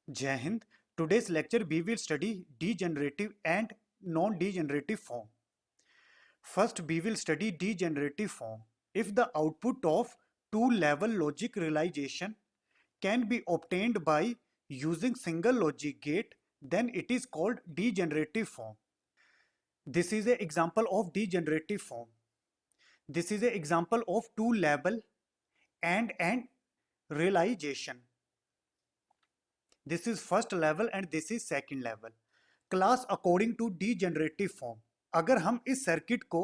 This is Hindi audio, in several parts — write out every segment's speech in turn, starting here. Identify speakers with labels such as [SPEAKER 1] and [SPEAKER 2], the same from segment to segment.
[SPEAKER 1] Jai Hind. Today's lecture we will study degenerative and non-degenerative form. First we will study degenerative form. If the output of two-level logic realization can be obtained by using single logic gate, then it is called degenerative form. This is an example of degenerative form. This is an example of two-level and realization. This is first level and this is second level. Class according to degenerative form. अगर हम इस सर्किट को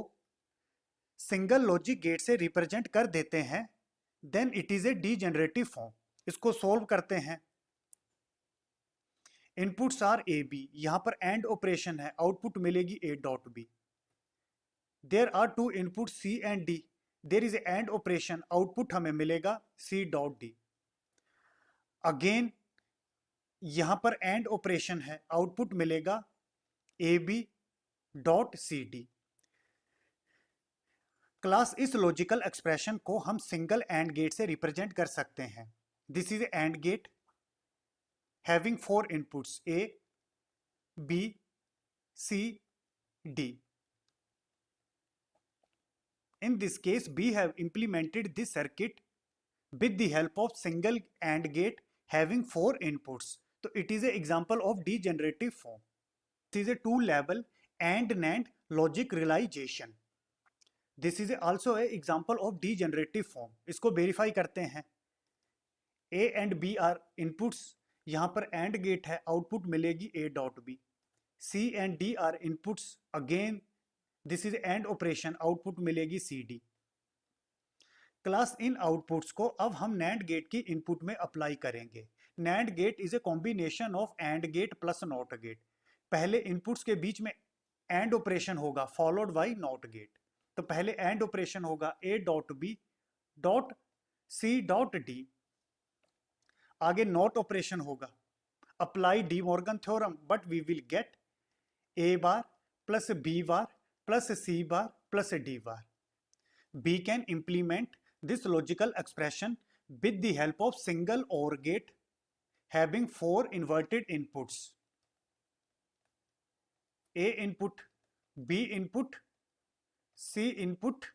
[SPEAKER 1] सिंगल लॉजिक गेट से रिप्रेजेंट कर देते हैं then it is a degenerative form. इसको सोल्व करते हैं. Inputs are A B. यहां पर एंड ऑपरेशन है, आउटपुट मिलेगी A dot B. There are two input C and D. There is a and operation, output हमें मिलेगा सी डॉट डी. अगेन यहां पर एंड ऑपरेशन है, आउटपुट मिलेगा A B dot C D. Class इस लॉजिकल एक्सप्रेशन को हम सिंगल एंड गेट से रिप्रेजेंट कर सकते हैं. This is and gate having four inputs A B C D. In this case, we have implemented this circuit with the help of single AND gate having four inputs. So it is an example of degenerative form. This is a two-level AND NAND logic realization. This is also an example of degenerative form. इसको verify करते हैं. A and B are inputs. यहाँ पर AND gate है, output मिलेगी A dot B. C and D are inputs. Again this is AND operation, output मिलेगी C D. Class in outputs को अब हम नैंड गेट की इनपुट में अप्लाई करेंगे. NAND gate is a combination of AND gate plus not gate. पहले इनपुट्स के बीच में एंड ऑपरेशन होगा फॉलोड बाय नॉट गेट. तो पहले एंड ऑपरेशन होगा A dot B dot C dot D. आगे नॉट ऑपरेशन होगा, apply De Morgan theorem, but we will get A bar plus B bar plus C bar plus D bar. B can implement this logical expression with the help of single OR gate having four inverted inputs. A input, B input, C input,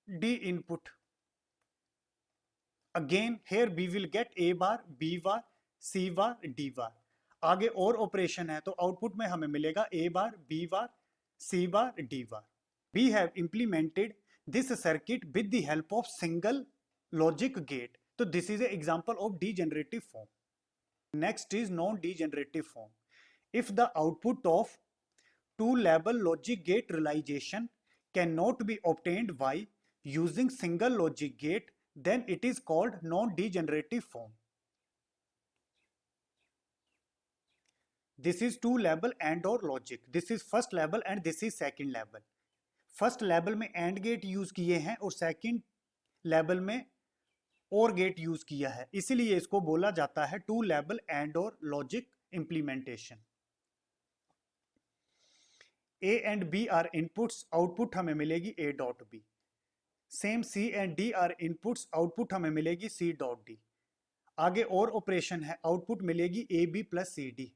[SPEAKER 1] D input. Again here we will get A bar, B bar, C bar, D bar. आगे और ऑपरेशन है तो आउटपुट में हमें मिलेगा A bar, B bar, C bar, D bar. We have implemented this circuit with the help of single logic gate. So this is an example of degenerative form. Next is non-degenerative form. If the output of two-level logic gate realization cannot be obtained by using single logic gate, then it is called non-degenerative form. This is two level AND OR logic. This is first level and this is second level. First level में AND gate यूज किए हैं और second level में OR gate यूज किया है, इसीलिए इसको बोला जाता है two level AND OR logic implementation. A and B are inputs, output हमें मिलेगी A dot B. Same C and D are inputs, output हमें मिलेगी C dot D. आगे और ऑपरेशन है, आउटपुट मिलेगी AB plus CD.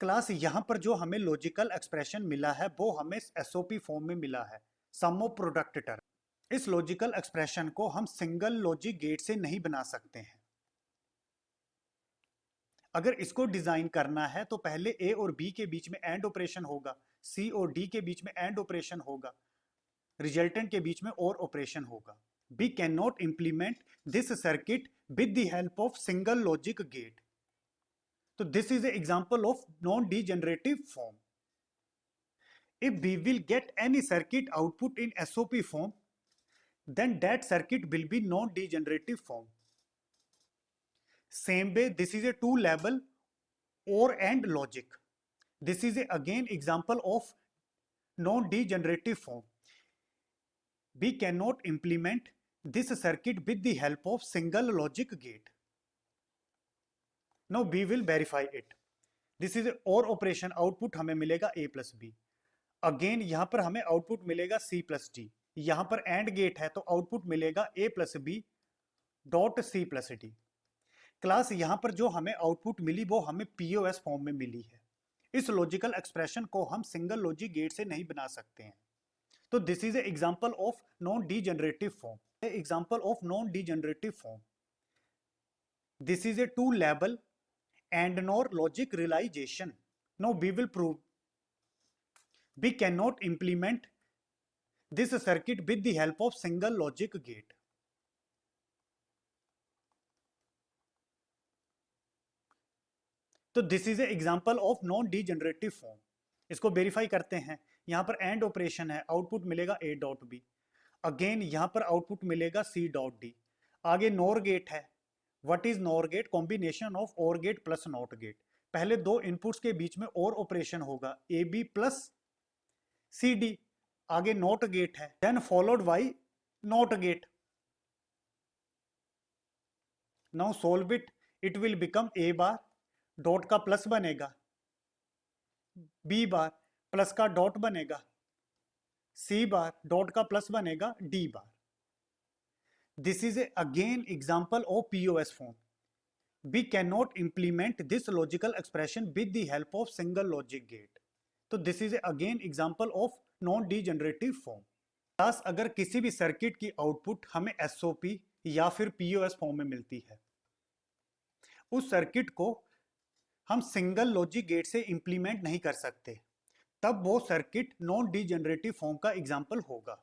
[SPEAKER 1] क्लास यहां पर जो हमें लॉजिकल एक्सप्रेशन मिला है वो हमें एसओपी फॉर्म में मिला है, सम ऑफ प्रोडक्ट टर्म. इस लॉजिकल एक्सप्रेशन को हम सिंगल लॉजिक गेट से नहीं बना सकते हैं. अगर इसको डिजाइन करना है तो पहले ए और बी के बीच में एंड ऑपरेशन होगा, सी और डी के बीच में एंड ऑपरेशन होगा, रिजल्टेंट के बीच में और ऑपरेशन होगा. We can not implement this circuit with the help of single logic gate. So this is an example of non-degenerative form. If we will get any circuit output in SOP form, then that circuit will be non-degenerative form. Same way, this is a two-level OR AND logic. This is again example of non-degenerative form. We cannot implement this circuit with the help of single logic gate. Now we will verify it. This is OR operation, output हमें मिलेगा A plus B. अगेन यहां पर हमें आउटपुट मिलेगा C plus D. यहां पर AND गेट है तो आउटपुट मिलेगा A plus B dot C plus D. Class यहाँ पर जो हमें आउटपुट मिली वो हमें पीओएस फॉर्म में मिली है। इस लॉजिकल एक्सप्रेशन को हम सिंगल लॉजिक गेट से नहीं बना सकते हैं। तो this is a example of non degenerative form. Example of non degenerative form, this is a two level and nor logic realization. Now we will prove we cannot implement this circuit with the help of single logic gate. तो this is a example of non degenerative form. इसको वेरीफाई करते हैं। यहां पर एंड ऑपरेशन है, आउटपुट मिलेगा ए डॉट बी। अगेन यहां पर आउटपुट मिलेगा सी डॉट डी। आगे नॉर गेट है। What is nor gate? Combination of or gate plus not gate. पहले दो इनपुट्स के बीच में और ऑपरेशन होगा, A B plus C D. आगे नॉट गेट है, then followed by not gate. Now solve it, it will become A bar, dot का प्लस बनेगा, बी बार प्लस का डॉट बनेगा, सी बार डॉट का प्लस बनेगा, D bar. This is again example of POS form. We cannot implement this logical expression with the help of single logic gate. तो this is again example of non-degenerative form. Class अगर किसी भी सर्किट की आउटपुट हमें SOP या फिर POS फॉर्म में मिलती है, उस सर्किट को हम सिंगल लॉजिक गेट से इंप्लीमेंट नहीं कर सकते, तब वो सर्किट नॉन डीजेनरेटिव फॉर्म का एग्जाम्पल होगा।